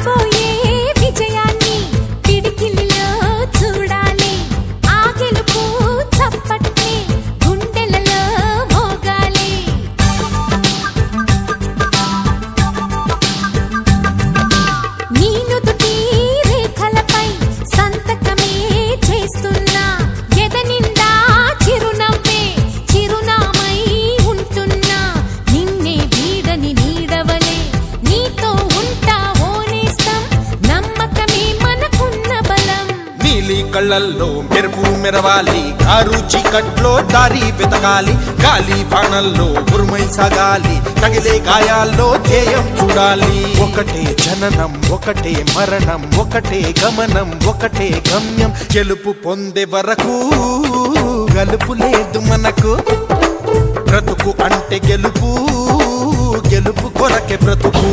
రాబోయే విజయాన్ని పిడికిలిలో చూడాలి ఆ గెలుపు చప్పట్లే గుండెలలో మోగాలి నీ నుదుటి రేఖలపై సంతకమే చేస్తున్నా ఎదనిండా చిరునవ్వే చిరునామై ఉంటున్నా నిన్నే వీడని నీడవలే నీతో ఉంటా ఓనేస్తం నమ్మకమే మనకున్న బలం నీలి కళ్ళల్లో మెరుపు మెరవాలి కారు చీకట్లో దారి వెతకాలి గాలి బాణల్లో ఉరుమై సాగాలి తగిలే గాయాల్లో ధ్యేయం చూడాలి ఒకటే జననం ఒకటే మరణం ఒకటే గమనం ఒకటే గమ్యం గెలుపు పొందే వరకు గలుపు లేదు మనకు బ్రతుకు అంటే గెలుపు గెలుపు కొరకే బ్రతుకు